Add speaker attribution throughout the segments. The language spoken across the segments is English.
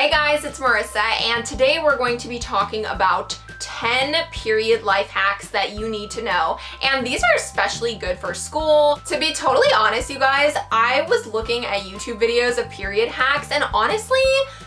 Speaker 1: Hey guys, it's Marissa, and today we're going to be talking about 10 period life hacks that you need to know. And these are especially good for school. To be totally honest, you guys, I was looking at YouTube videos of period hacks, and honestly,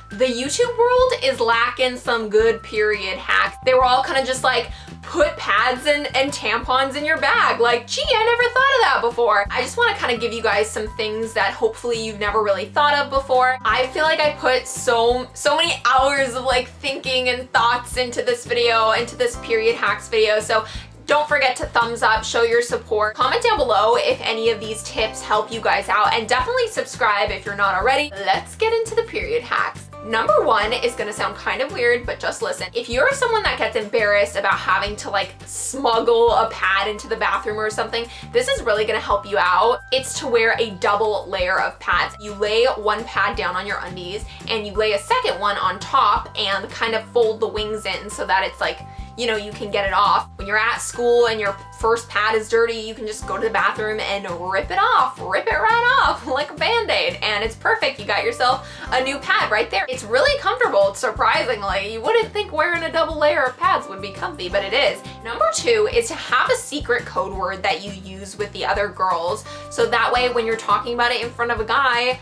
Speaker 1: the YouTube world is lacking some good period hacks. They were all kind of just like, put pads and tampons in your bag. Like, gee, I never thought of that before. I just want to kind of give you guys some things that hopefully you've never really thought of before. I feel like I put so many hours of like thinking and thoughts into this video, into this period hacks video. So don't forget to thumbs up, show your support. Comment down below if any of these tips help you guys out, and definitely subscribe if you're not already. Let's get into the period hacks. Number one is gonna sound kind of weird, but just listen. If you're someone that gets embarrassed about having to like smuggle a pad into the bathroom or something, this is really gonna help you out. It's to wear a double layer of pads. You lay one pad down on your undies and you lay a second one on top and kind of fold the wings in so that it's like, you know, you can get it off. When you're at school and your first pad is dirty, you can just go to the bathroom and rip it off, rip it right off like a band-aid, and it's perfect. You got yourself a new pad right there. It's really comfortable, surprisingly. You wouldn't think wearing a double layer of pads would be comfy, but it is. Number two is to have a secret code word that you use with the other girls, so that way when you're talking about it in front of a guy,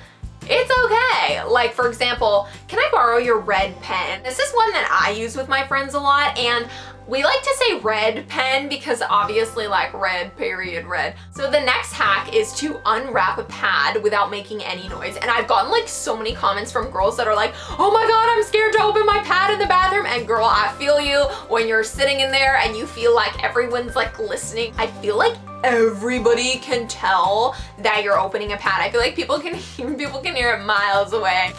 Speaker 1: it's okay. Like, for example, can I borrow your red pen? This is one that I use with my friends a lot, and we like to say red pen because obviously like red, period, red. So the next hack is to unwrap a pad without making any noise. And I've gotten like so many comments from girls that are like, oh my God, I'm scared to open my pad in the bathroom. And girl, I feel you when you're sitting in there and you feel like everyone's like listening. I feel like everybody can tell that you're opening a pad. I feel like people can hear it miles away.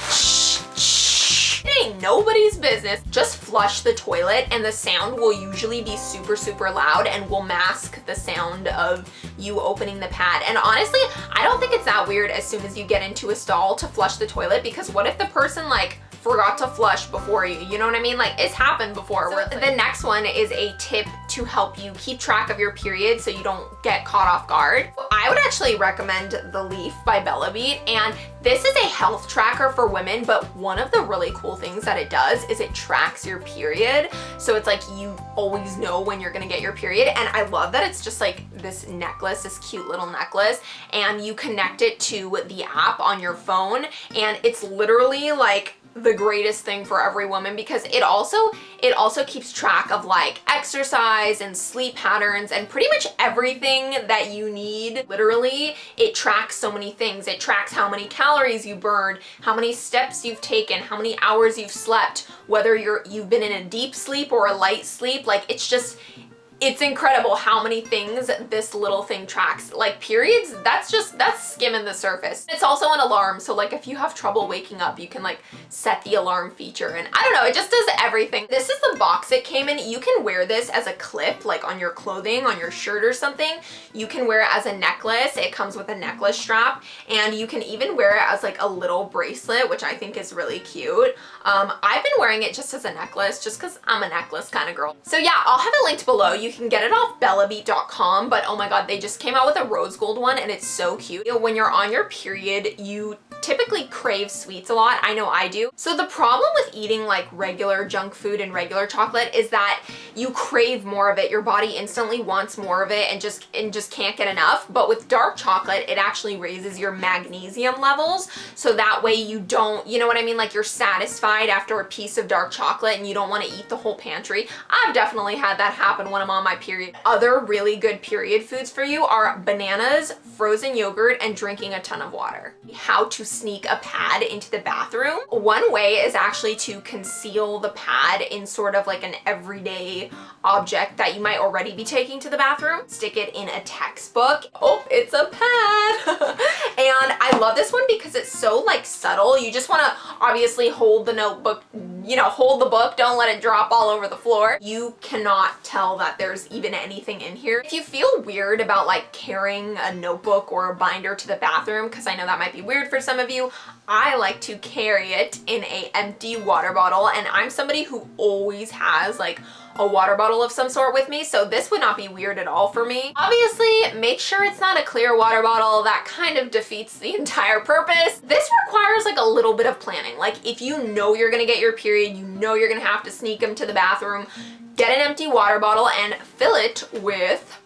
Speaker 1: It ain't nobody's business. Just flush the toilet and the sound will usually be super loud and will mask the sound of you opening the pad. And honestly, I don't think it's that weird as soon as you get into a stall to flush the toilet, because what if the person like forgot to flush before you know what I mean? Like, it's happened before. So the next one is a tip to help you keep track of your period so you don't get caught off guard. I would actually recommend The Leaf by Bella Beat, and this is a health tracker for women, but one of the really cool things that it does is it tracks your period. So it's like you always know when you're gonna get your period, and I love that it's just like this necklace, this cute little necklace, and you connect it to the app on your phone, and it's literally like the greatest thing for every woman, because it also keeps track of like exercise and sleep patterns and pretty much everything that you need. Literally, it tracks so many things. It tracks how many calories you burned, how many steps you've taken, how many hours you've slept, whether you've been in a deep sleep or a light sleep. Like, it's incredible how many things this little thing tracks. Like, periods, that's skimming the surface. It's also an alarm, so like if you have trouble waking up, you can like set the alarm feature, and I don't know, it just does everything. This is the box it came in. You can wear this as a clip, like on your clothing, on your shirt or something. You can wear it as a necklace. It comes with a necklace strap, and you can even wear it as like a little bracelet, which I think is really cute. I've been wearing it just as a necklace, just because I'm a necklace kind of girl. So yeah, I'll have it linked below. You can get it off bellabeat.com, but oh my God, they just came out with a rose gold one and it's so cute. You know, when you're on your period, you typically crave sweets a lot. I know I do. So the problem with eating like regular junk food and regular chocolate is that you crave more of it. Your body instantly wants more of it and just can't get enough. But with dark chocolate, it actually raises your magnesium levels. So that way you don't, you know what I mean? Like, you're satisfied after a piece of dark chocolate and you don't want to eat the whole pantry. I've definitely had that happen when I'm on my period. Other really good period foods for you are bananas, frozen yogurt, and drinking a ton of water. How to sneak a pad into the bathroom. One way is actually to conceal the pad in sort of like an everyday object that you might already be taking to the bathroom. Stick it in a textbook. Oh, it's a pad. And I love this one because it's so like subtle. You just want to obviously hold the notebook, you know, hold the book, don't let it drop all over the floor. You cannot tell that there's even anything in here. If you feel weird about like carrying a notebook or a binder to the bathroom, because I know that might be weird for some of you, I like to carry it in a empty water bottle, and I'm somebody who always has like a water bottle of some sort with me, so this would not be weird at all for me. Obviously, make sure it's not a clear water bottle. That kind of defeats the entire purpose. This requires like a little bit of planning. Like if you know you're gonna get your period, you know you're gonna have to sneak them to the bathroom, get an empty water bottle and fill it with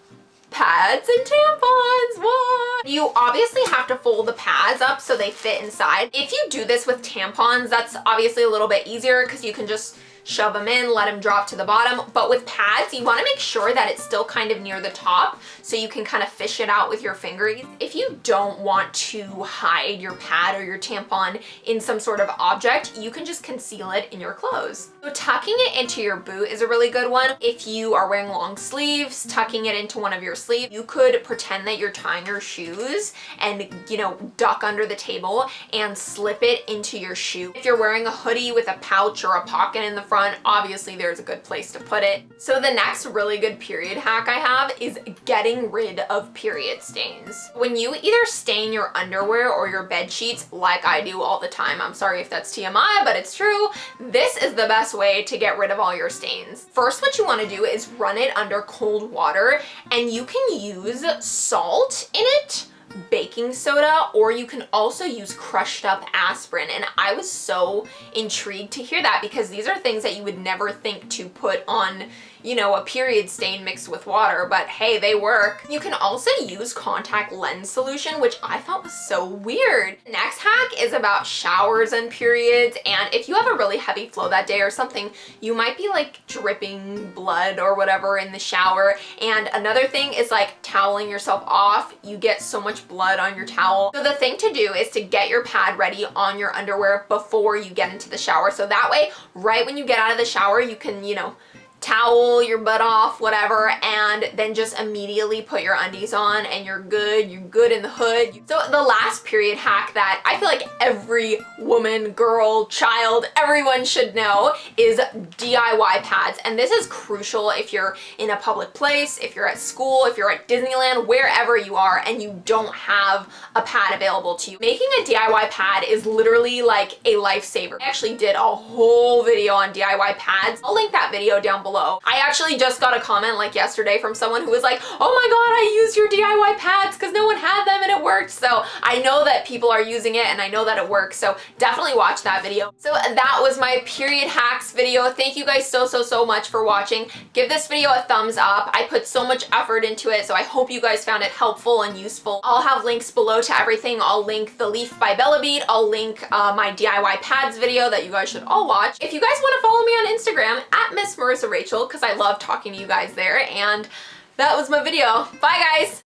Speaker 1: pads and tampons. What? You obviously have to fold the pads up so they fit inside. If you do this with tampons, that's obviously a little bit easier because you can just shove them in, let them drop to the bottom. But with pads, you want to make sure that it's still kind of near the top so you can kind of fish it out with your fingers. If you don't want to hide your pad or your tampon in some sort of object, you can just conceal it in your clothes. So tucking it into your boot is a really good one. If you are wearing long sleeves, tucking it into one of your sleeves, you could pretend that you're tying your shoes and, you know, duck under the table and slip it into your shoe. If you're wearing a hoodie with a pouch or a pocket in the front, obviously there's a good place to put it. So the next really good period hack I have is getting rid of period stains. When you either stain your underwear or your bed sheets, like I do all the time, I'm sorry if that's TMI, but it's true, this is the best way to get rid of all your stains. First, what you want to do is run it under cold water, and you can use salt in it, baking soda, or you can also use crushed up aspirin. And I was so intrigued to hear that because these are things that you would never think to put on, you know, a period stain mixed with water, but hey, they work. You can also use contact lens solution, which I thought was so weird. The next hack is about showers and periods, and if you have a really heavy flow that day or something, you might be like dripping blood or whatever in the shower. And another thing is like toweling yourself off. You get so much blood on your towel. So the thing to do is to get your pad ready on your underwear before you get into the shower. So that way, right when you get out of the shower, you can, you know, towel your butt off, whatever, and then just immediately put your undies on and you're good in the hood. So the last period hack that I feel like every woman, girl, child, everyone should know is DIY pads. And this is crucial if you're in a public place, if you're at school, if you're at Disneyland, wherever you are and you don't have a pad available to you. Making a DIY pad is literally like a lifesaver. I actually did a whole video on DIY pads. I'll link that video down below. I actually just got a comment like yesterday from someone who was like, oh my god, I used your DIY pads because no one had them and it worked. So I know that people are using it and I know that it works. So definitely watch that video. So that was my period hacks video. Thank you guys so much for watching. Give this video a thumbs up. I put so much effort into it, so I hope you guys found it helpful and useful. I'll have links below to everything. I'll link the Leaf by Bella Beat. I'll link my DIY pads video that you guys should all watch. If you guys want to follow me on Instagram at Miss Marissa Rachel, because I love talking to you guys there. And that was my video. Bye guys!